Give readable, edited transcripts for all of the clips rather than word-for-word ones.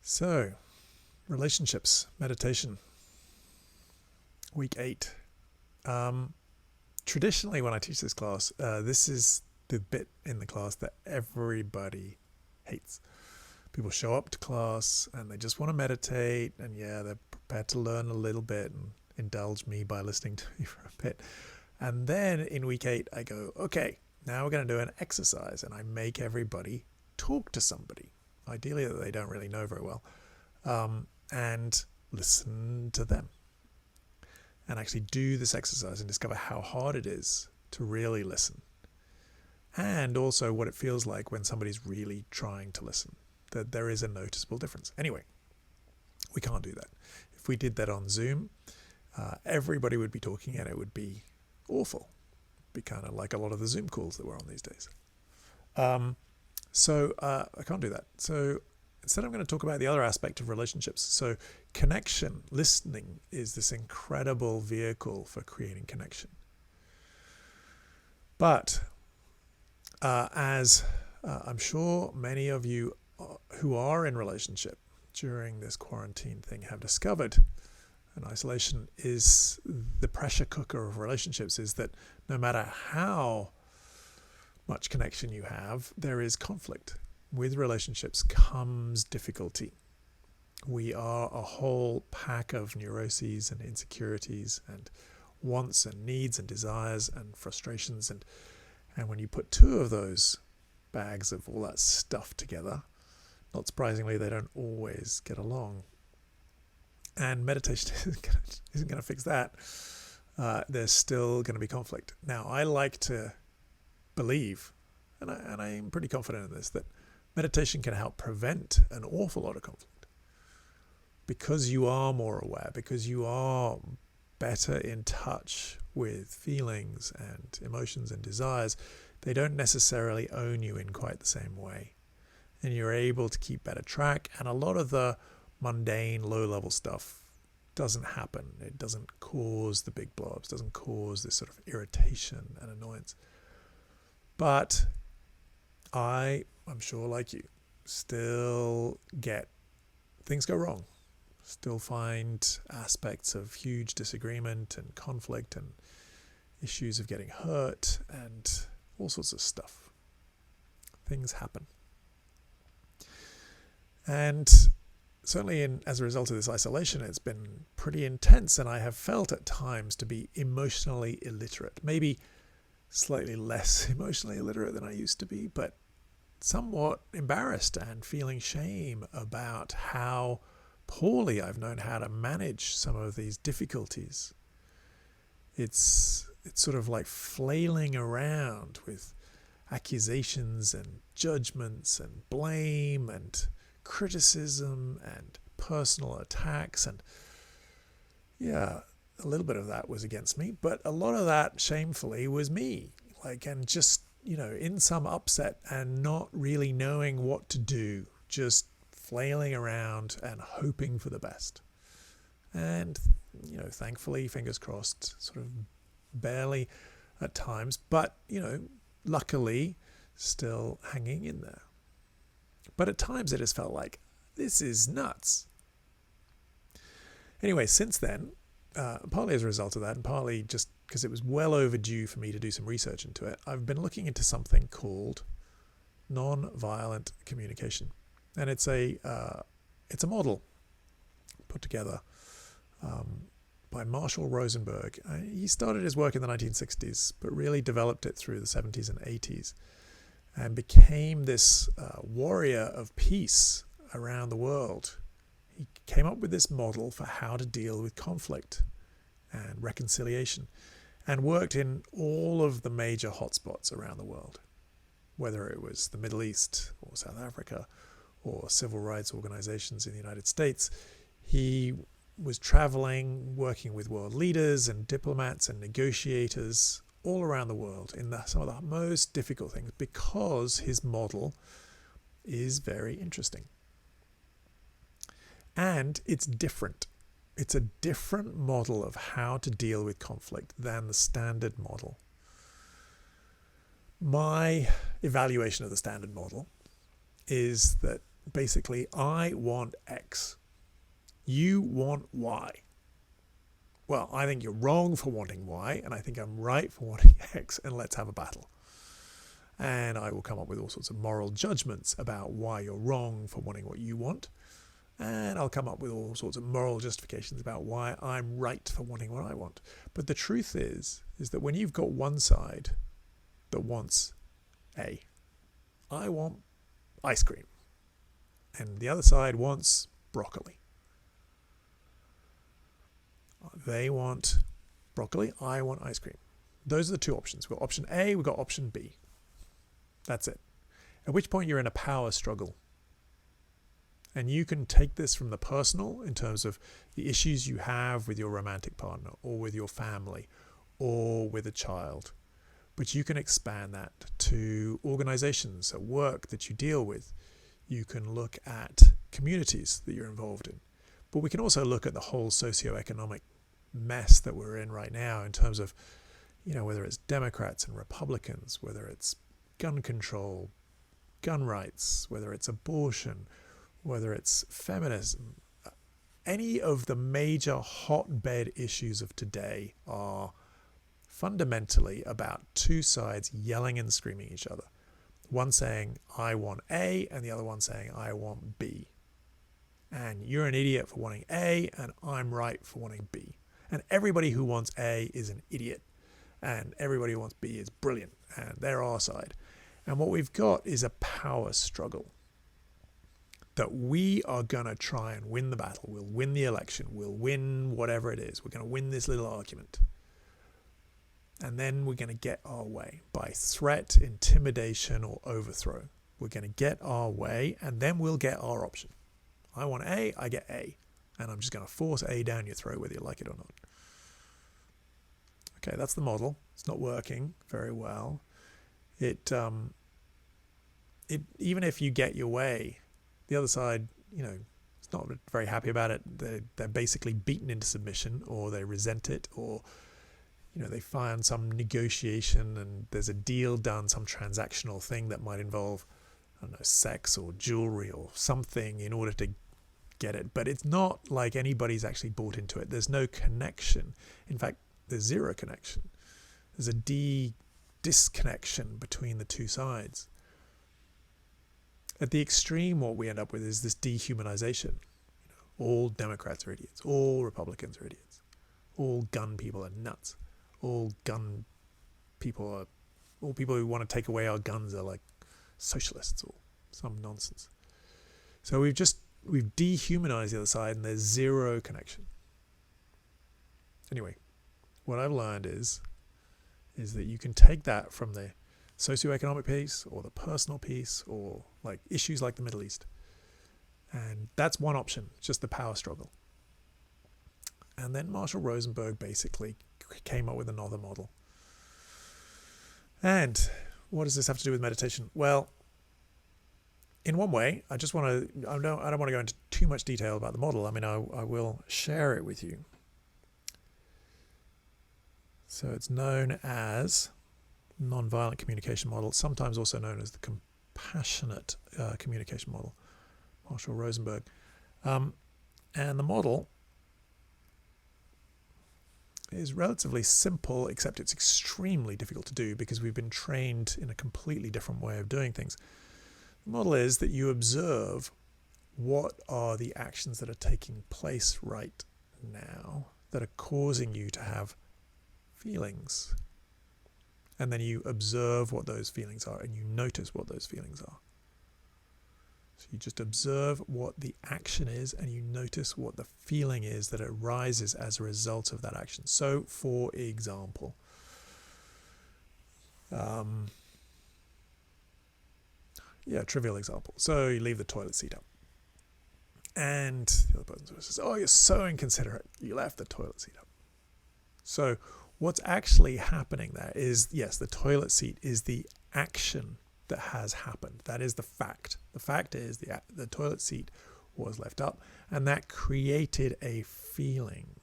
So, relationships, meditation, week 8. Traditionally, when I teach this class, this is the bit in the class that everybody hates. People show up to class and they just want to meditate, and they're prepared to learn a little bit and indulge me by listening to me for a bit. And then in week 8, I go, okay, now we're going to do an exercise, and I make everybody talk to somebody, ideally that they don't really know very well, and listen to them. And actually do this exercise and discover how hard it is to really listen. And also what it feels like when somebody's really trying to listen. That there is a noticeable difference. Anyway, we can't do that. If we did that on Zoom, everybody would be talking and it would be awful. It'd be kind of like a lot of the Zoom calls that we're on these days. So I can't do that. So instead I'm going to talk about the other aspect of relationships. So connection, listening is this incredible vehicle for creating connection. But as I'm sure many of you who are in relationship during this quarantine thing have discovered, and isolation is the pressure cooker of relationships, is that no matter how much connection you have, there is conflict. With relationships comes difficulty. We are a whole pack of neuroses and insecurities and wants and needs and desires and frustrations, and when you put two of those bags of all that stuff together, not surprisingly, they don't always get along. And meditation isn't going to fix that. There's still going to be conflict. Now, I like to believe, and I'm pretty confident in this, that meditation can help prevent an awful lot of conflict. Because you are more aware, because you are better in touch with feelings and emotions and desires, they don't necessarily own you in quite the same way. And you're able to keep better track, and a lot of the mundane, low-level stuff doesn't happen. It doesn't cause the big blow-ups, doesn't cause this sort of irritation and annoyance. But I'm sure, like you, still get things go wrong. Still find aspects of huge disagreement and conflict and issues of getting hurt and all sorts of stuff. Things happen. And certainly as a result of this isolation, it's been pretty intense, and I have felt at times to be emotionally illiterate. Maybe slightly less emotionally illiterate than I used to be, but somewhat embarrassed and feeling shame about how poorly I've known how to manage some of these difficulties. It's sort of like flailing around with accusations and judgments and blame and criticism and personal attacks, and a little bit of that was against me, but a lot of that shamefully was me, and just in some upset and not really knowing what to do, just flailing around and hoping for the best. And thankfully, fingers crossed, sort of barely at times, but luckily still hanging in there. But at times it has felt like, this is nuts. Anyway, since then, partly as a result of that, and partly just because it was well overdue for me to do some research into it, I've been looking into something called non-violent communication. And it's a model put together by Marshall Rosenberg. He started his work in the 1960s, but really developed it through the 70s and 80s. And became this warrior of peace around the world. He came up with this model for how to deal with conflict and reconciliation, and worked in all of the major hotspots around the world, whether it was the Middle East or South Africa or civil rights organizations in the United States. He was traveling, working with world leaders and diplomats and negotiators all around the world in some of the most difficult things, because his model is very interesting. And it's different. It's a different model of how to deal with conflict than the standard model. My evaluation of the standard model is that basically, I want X. You want Y. Well, I think you're wrong for wanting Y, and I think I'm right for wanting X, and let's have a battle. And I will come up with all sorts of moral judgments about why you're wrong for wanting what you want. And I'll come up with all sorts of moral justifications about why I'm right for wanting what I want. But the truth is that when you've got one side that wants A, I want ice cream, and the other side wants broccoli. They want broccoli, I want ice cream. Those are the two options. We've got option A, we've got option B. That's it. At which point you're in a power struggle. And you can take this from the personal in terms of the issues you have with your romantic partner or with your family or with a child. But you can expand that to organizations at work that you deal with. You can look at communities that you're involved in. But we can also look at the whole socioeconomic mess that we're in right now in terms of, whether it's Democrats and Republicans, whether it's gun control, gun rights, whether it's abortion, whether it's feminism. Any of the major hotbed issues of today are fundamentally about two sides yelling and screaming at each other. One saying, I want A, and the other one saying, I want B. And you're an idiot for wanting A, and I'm right for wanting B. And everybody who wants A is an idiot. And everybody who wants B is brilliant. And they're our side. And what we've got is a power struggle. That we are going to try and win the battle. We'll win the election. We'll win whatever it is. We're going to win this little argument. And then we're going to get our way by threat, intimidation, or overthrow. We're going to get our way, and then we'll get our option. I want A, I get A. And I'm just going to force A down your throat whether you like it or not. Okay, that's the model. It's not working very well. It even if you get your way, the other side, is not very happy about it. They're basically beaten into submission, or they resent it, or they find some negotiation and there's a deal done, some transactional thing that might involve, sex or jewelry or something in order to get it. But it's not like anybody's actually bought into it. There's no connection. In fact, there's zero connection. There's a disconnection between the two sides. At the extreme, what we end up with is this dehumanization. All Democrats are idiots. All Republicans are idiots. All gun people are nuts. All people who want to take away our guns are like socialists or some nonsense. So we've dehumanized the other side, and there's zero connection. Anyway, what I've learned is that you can take that from the socioeconomic piece or the personal piece or like issues like the Middle East. And that's one option, just the power struggle. And then Marshall Rosenberg basically came up with another model. And what does this have to do with meditation? Well, in one way, I don't want to go into too much detail about the model. I mean, I will share it with you. So it's known as nonviolent communication model, sometimes also known as the compassionate communication model, Marshall Rosenberg. And the model is relatively simple, except it's extremely difficult to do because we've been trained in a completely different way of doing things. The model is that you observe what are the actions that are taking place right now that are causing you to have feelings. And then you observe what those feelings are and you notice what those feelings are. So you just observe what the action is and you notice what the feeling is that arises as a result of that action. So, for example, trivial example. So you leave the toilet seat up. And the other person says, oh, you're so inconsiderate. You left the toilet seat up. So what's actually happening there is, yes, the toilet seat is the action that has happened. That is the fact. The fact is the toilet seat was left up, and that created a feeling.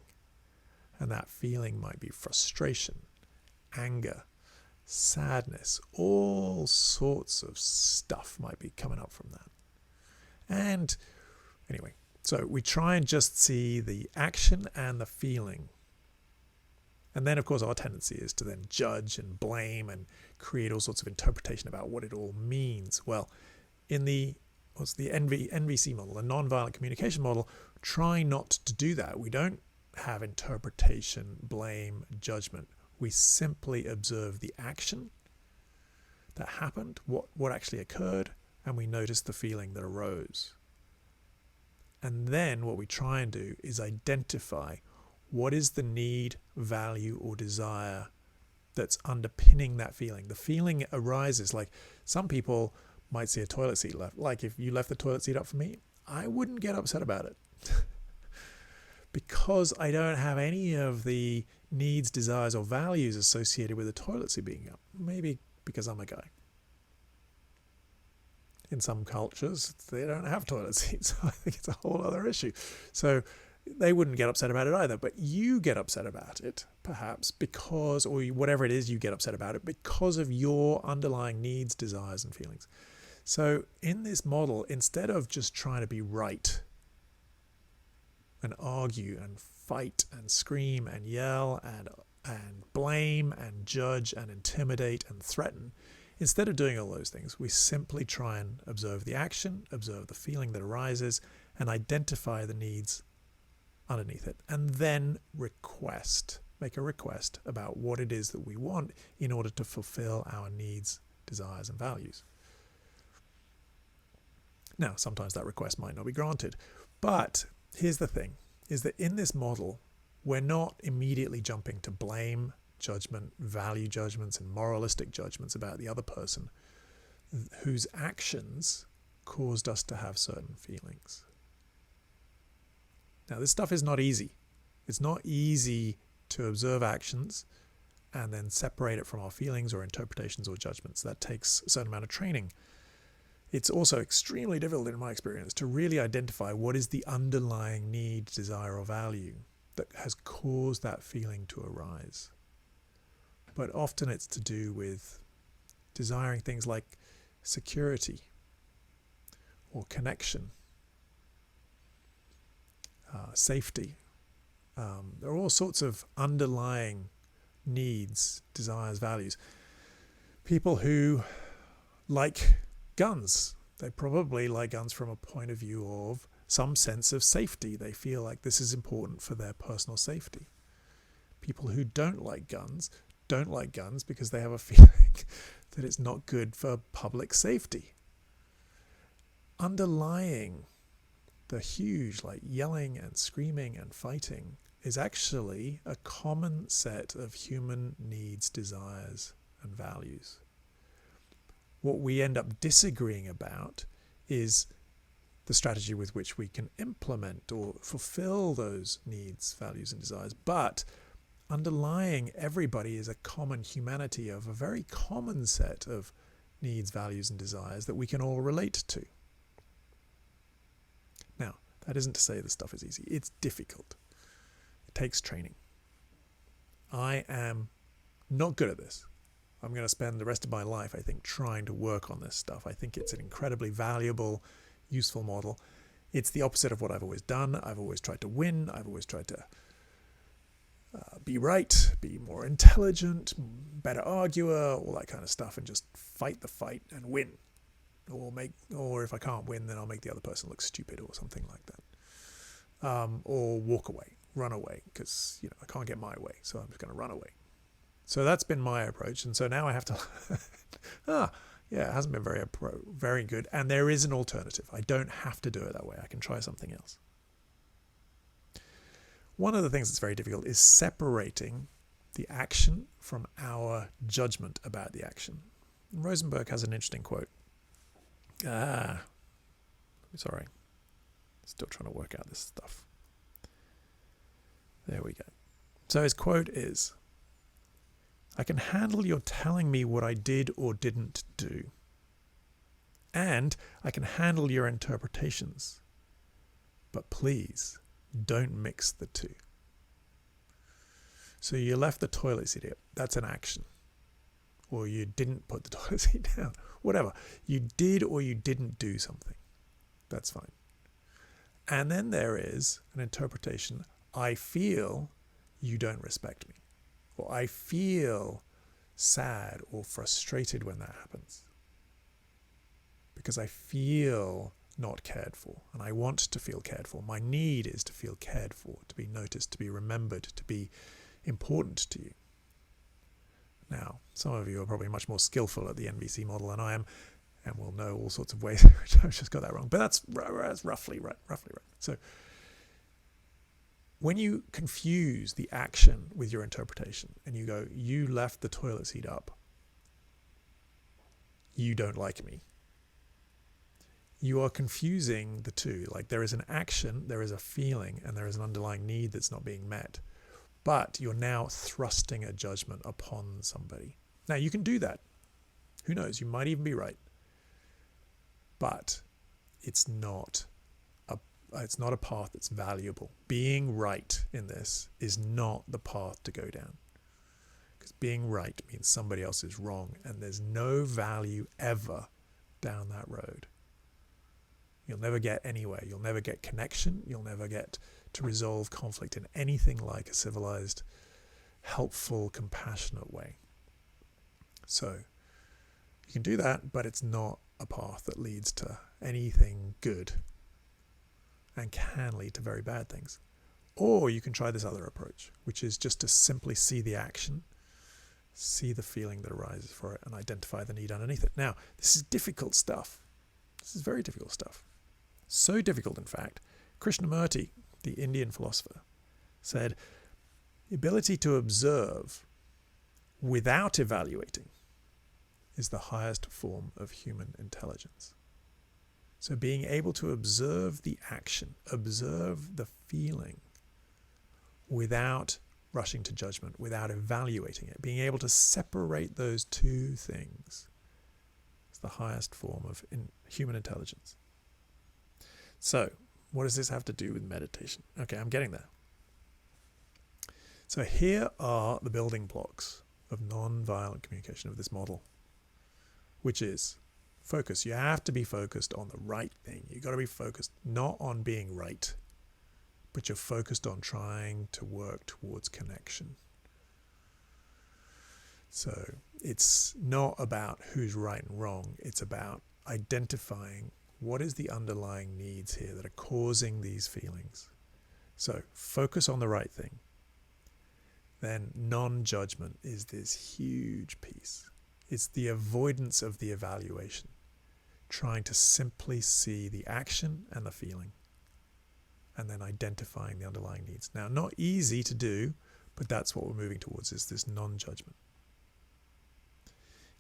And that feeling might be frustration, anger, sadness, all sorts of stuff might be coming up from that. And anyway, so we try and just see the action and the feeling. And then, of course, our tendency is to then judge and blame and create all sorts of interpretation about what it all means. Well, in the NVC model, the nonviolent communication model, try not to do that. We don't have interpretation, blame, judgment. We simply observe the action that happened, what actually occurred, and we notice the feeling that arose. And then what we try and do is identify what is the need, value, or desire that's underpinning that feeling. The feeling arises, like some people might see a toilet seat left. Like if you left the toilet seat up for me, I wouldn't get upset about it. Because I don't have any of the needs, desires, or values associated with the toilet seat being up. Maybe because I'm a guy. In some cultures, they don't have toilet seats. I think it's a whole other issue. So they wouldn't get upset about it either. But you get upset about it, perhaps, because, or whatever it is, you get upset about it because of your underlying needs, desires, and feelings. So in this model, instead of just trying to be right and argue and fight and scream and yell and blame and judge and intimidate and threaten, instead of doing all those things, we simply try and observe the action, observe the feeling that arises, and identify the needs underneath it, and then make a request about what it is that we want in order to fulfill our needs, desires, and values. Now, sometimes that request might not be granted, but here's the thing, is that in this model, we're not immediately jumping to blame, judgment, value judgments, and moralistic judgments about the other person whose actions caused us to have certain feelings. Now, this stuff is not easy. It's not easy to observe actions and then separate it from our feelings or interpretations or judgments. That takes a certain amount of training. It's also extremely difficult, in my experience, to really identify what is the underlying need, desire, or value that has caused that feeling to arise. But often it's to do with desiring things like security or connection, safety. There are all sorts of underlying needs, desires, values. People who like guns, they probably like guns from a point of view of some sense of safety. They feel like this is important for their personal safety. People who don't like guns because they have a feeling that it's not good for public safety. Underlying the huge, like yelling and screaming and fighting, is actually a common set of human needs, desires, and values. What we end up disagreeing about is the strategy with which we can implement or fulfill those needs, values, and desires. But underlying everybody is a common humanity of a very common set of needs, values, and desires that we can all relate to. Now, that isn't to say this stuff is easy. It's difficult. It takes training. I am not good at this. I'm going to spend the rest of my life, I think, trying to work on this stuff. I think it's an incredibly valuable, useful model. It's the opposite of what I've always done. I've always tried to win. I've always tried to be right, be more intelligent, better arguer, all that kind of stuff, and just fight the fight and win. Or if I can't win, then I'll make the other person look stupid or something like that. Or walk away, run away, because I can't get my way, so I'm just going to run away. So that's been my approach, and so now I have to it hasn't been very good, and there is an alternative. I don't have to do it that way. I can try something else. One of the things that's very difficult is separating the action from our judgment about the action. Rosenberg has an interesting quote. Sorry. Still trying to work out this stuff. There we go. So his quote is, "I can handle your telling me what I did or didn't do. And I can handle your interpretations. But please, don't mix the two." So you left the toilet seat up. That's an action. Or you didn't put the toilet seat down. Whatever. You did or you didn't do something. That's fine. And then there is an interpretation. I feel you don't respect me. Or I feel sad or frustrated when that happens. Because I feel not cared for, and I want to feel cared for. My need is to feel cared for, to be noticed, to be remembered, to be important to you. Now, some of you are probably much more skillful at the NVC model than I am, and will know all sorts of ways which I've just got that wrong. But that's roughly right. So when you confuse the action with your interpretation, and you go, you left the toilet seat up, you don't like me, you are confusing the two. Like, there is an action, there is a feeling, and there is an underlying need that's not being met. But you're now thrusting a judgment upon somebody. Now, you can do that. Who knows? You might even be right. But it's not a path that's valuable. Being right in this is not the path to go down. Because being right means somebody else is wrong, and there's no value ever down that road. You'll never get anywhere. You'll never get connection. You'll never get to resolve conflict in anything like a civilized, helpful, compassionate way. So you can do that, but it's not a path that leads to anything good and can lead to very bad things. Or you can try this other approach, which is just to simply see the action, see the feeling that arises for it, and identify the need underneath it. Now, this is difficult stuff. This is very difficult stuff. So difficult, in fact, Krishnamurti, the Indian philosopher, said the ability to observe without evaluating is the highest form of human intelligence. So being able to observe the action, observe the feeling without rushing to judgment, without evaluating it, being able to separate those two things is the highest form of human intelligence. So, what does this have to do with meditation? Okay, I'm getting there. So here are the building blocks of non-violent communication of this model, which is focus. You have to be focused on the right thing. You've got to be focused not on being right, but you're focused on trying to work towards connection. So it's not about who's right and wrong. It's about identifying what is the underlying needs here that are causing these feelings. So focus on the right thing. Then non-judgment is this huge piece. It's the avoidance of the evaluation, trying to simply see the action and the feeling, and then identifying the underlying needs. Now, not easy to do, but that's what we're moving towards, is this non-judgment.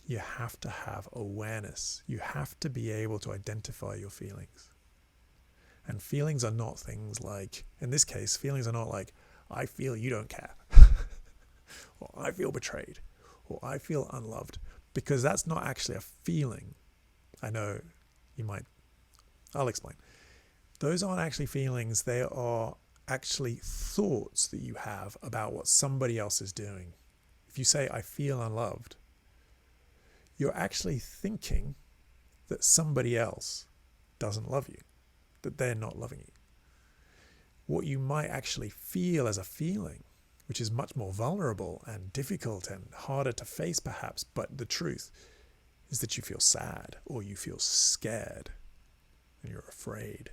You have to have awareness. You have to be able to identify your feelings. And feelings are not things like, in this case, feelings are not like, I feel you don't care, or I feel betrayed, or I feel unloved, because that's not actually a feeling. I know you might, I'll explain. Those aren't actually feelings, they are actually thoughts that you have about what somebody else is doing. If you say, I feel unloved, you're actually thinking that somebody else doesn't love you, that they're not loving you. What you might actually feel as a feeling, which is much more vulnerable and difficult and harder to face perhaps, but the truth is that you feel sad or you feel scared and you're afraid.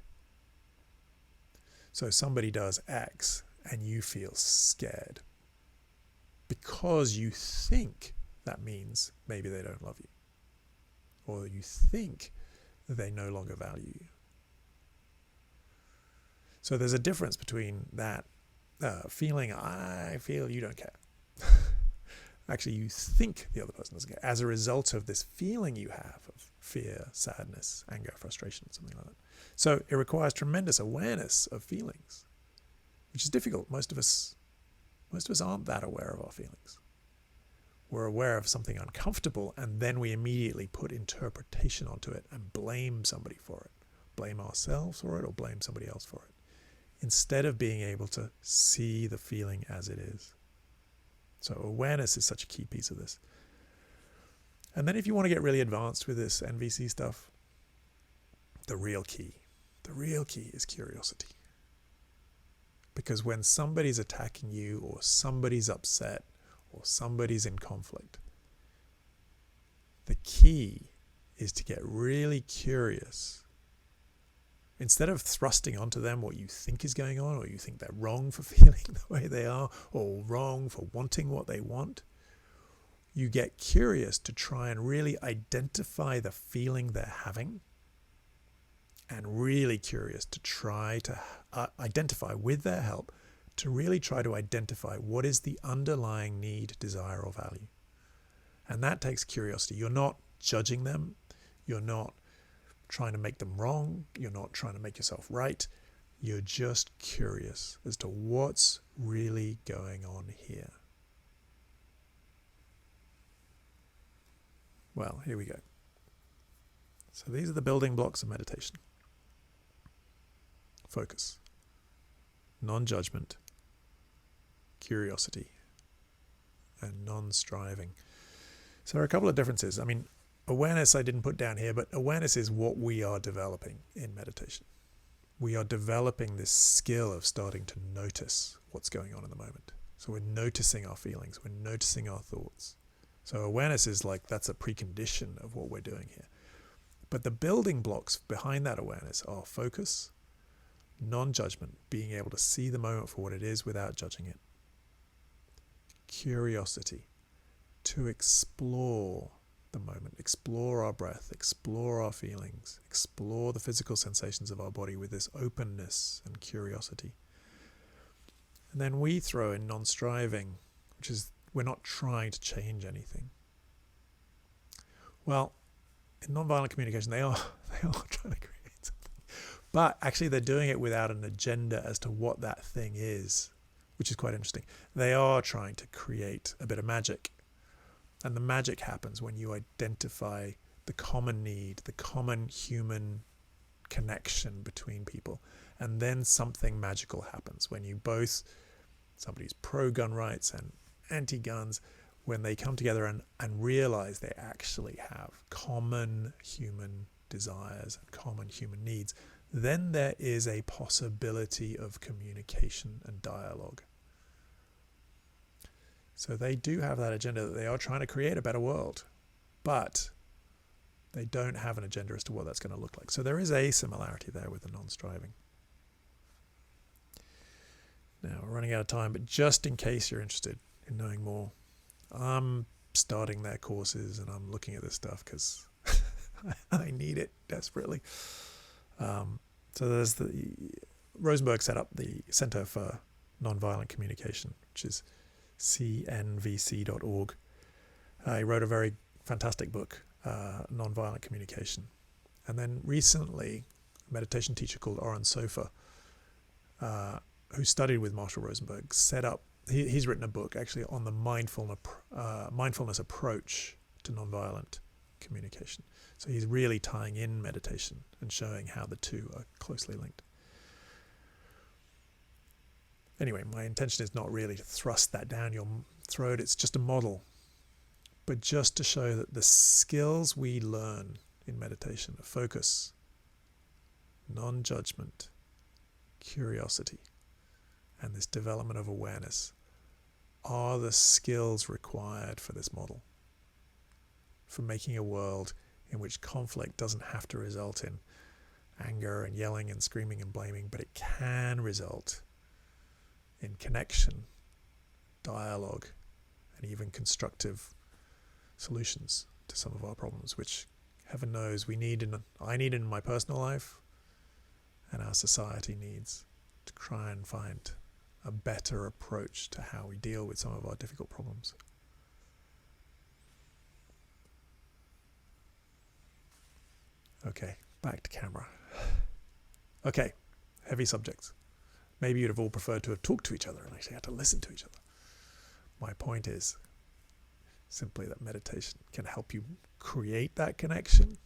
So somebody does X and you feel scared because you think that means maybe they don't love you, or you think that they no longer value you. So there's a difference between that feeling, I feel you don't care. Actually, you think the other person doesn't care as a result of this feeling you have of fear, sadness, anger, frustration, something like that. So it requires tremendous awareness of feelings, which is difficult. Most of us aren't that aware of our feelings. We're aware of something uncomfortable, and then we immediately put interpretation onto it and blame somebody for it. Blame ourselves for it or blame somebody else for it, instead of being able to see the feeling as it is. So awareness is such a key piece of this. And then if you want to get really advanced with this NVC stuff, the real key The real key is curiosity. Because when somebody's attacking you, or somebody's upset, or somebody's in conflict, the key is to get really curious. Instead of thrusting onto them what you think is going on, or you think they're wrong for feeling the way they are, or wrong for wanting what they want, you get curious to try and really identify the feeling they're having, and really curious to try to identify, with their help, to really try to identify what is the underlying need, desire, or value. And that takes curiosity. You're not judging them. You're not trying to make them wrong. You're not trying to make yourself right. You're just curious as to what's really going on here. Well, here we go. So these are the building blocks of meditation. Focus, non-judgment, curiosity, and non-striving. So there are a couple of differences. I mean, awareness I didn't put down here, but awareness is what we are developing in meditation. We are developing this skill of starting to notice what's going on in the moment. So we're noticing our feelings, we're noticing our thoughts. So awareness is like, that's a precondition of what we're doing here. But the building blocks behind that awareness are focus, non-judgment, being able to see the moment for what it is without judging it. Curiosity, to explore the moment, explore our breath, explore our feelings, explore the physical sensations of our body with this openness and curiosity. And then we throw in non-striving, which is we're not trying to change anything. Well, in nonviolent communication, they are trying to create something. But actually they're doing it without an agenda as to what that thing is, which is quite interesting. They are trying to create a bit of magic. And the magic happens when you identify the common need, the common human connection between people. And then something magical happens when you both, somebody's pro-gun rights and anti-guns, when they come together and realize they actually have common human desires and common human needs, then there is a possibility of communication and dialogue. So they do have that agenda that they are trying to create a better world, but they don't have an agenda as to what that's going to look like. So there is a similarity there with the non-striving. Now, we're running out of time, but just in case you're interested in knowing more, I'm starting their courses and I'm looking at this stuff because I need it desperately. So there's Rosenberg set up the Center for Nonviolent Communication, which is cnvc.org. He wrote a very fantastic book, Nonviolent Communication. And then recently, a meditation teacher called Oren Sofer, who studied with Marshall Rosenberg, set up, he's written a book actually on the mindfulness approach to nonviolent communication. So he's really tying in meditation and showing how the two are closely linked. Anyway, my intention is not really to thrust that down your throat. It's just a model. But just to show that the skills we learn in meditation are focus, non-judgment, curiosity, and this development of awareness are the skills required for this model, for making a world in which conflict doesn't have to result in anger and yelling and screaming and blaming, but it can result in connection, dialogue, and even constructive solutions to some of our problems, which heaven knows I need in my personal life, and our society needs to try and find a better approach to how we deal with some of our difficult problems. Okay, back to camera. Okay, heavy subjects. Maybe you'd have all preferred to have talked to each other and actually had to listen to each other. My point is simply that meditation can help you create that connection.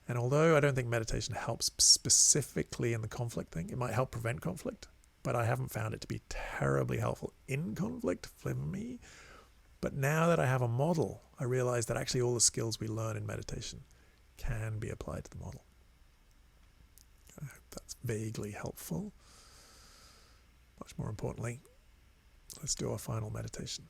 And although I don't think meditation helps specifically in the conflict thing, it might help prevent conflict, but I haven't found it to be terribly helpful in conflict for me. But now that I have a model, I realize that actually all the skills we learn in meditation can be applied to the model. vaguely helpful. Much more importantly, let's do our final meditation.